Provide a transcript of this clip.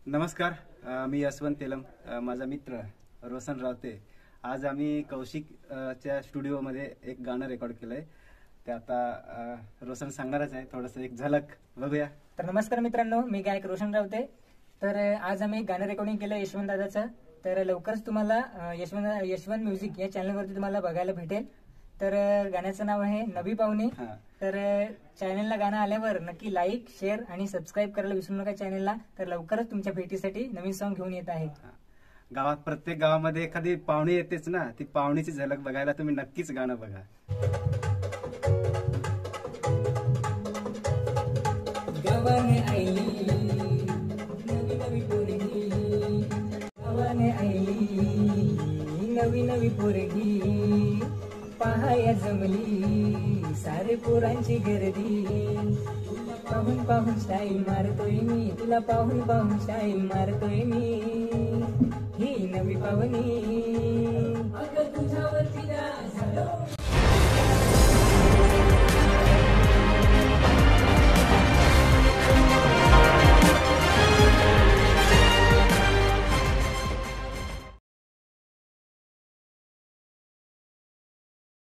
नमस्कार. मी यशवंत तेलम. माझा मित्र रोशन रावते. आज आम्ही कौशिक च्या स्टुडिओमध्ये एक गाणं रेकॉर्ड केलंय. ते आता रोशन सांगणारच आहे. थोडंसं एक झलक बघूया. तर नमस्कार मित्रांनो, मी गायक रोशन रावते. तर आज आम्ही गाणं रेकॉर्डिंग केलं यशवंत दादाचं. तर लवकरच तुम्हाला यशवंत म्युझिक या चॅनलवरती तुम्हाला बघायला भेटेल. तर गाण्याचं नाव आहे नवी पाहुणी. तर चॅनलला गाणं आल्यावर नक्की लाईक, शेअर आणि सबस्क्राईब करायला विसरू नका चॅनलला. तर लवकरच तुमच्या भेटीसाठी नवीन सॉन्ग घेऊन येत आहे. गावात प्रत्येक गावामध्ये एखादी पाहुणी येतेच ना, ती पाहुणीची झलक बघायला तुम्ही नक्कीच गाणं बघा. गावाने आईली नवी नवी पोरगी, गावाने आईली नवी नवी पोरगी, पहाया जमली सारे पोरांची गर्दी. तुला पाहून पाहून स्टाईल मारतोय मी, तुला पाहून पाहून स्टाईल मारतोय मी. ही नवी पाहुणी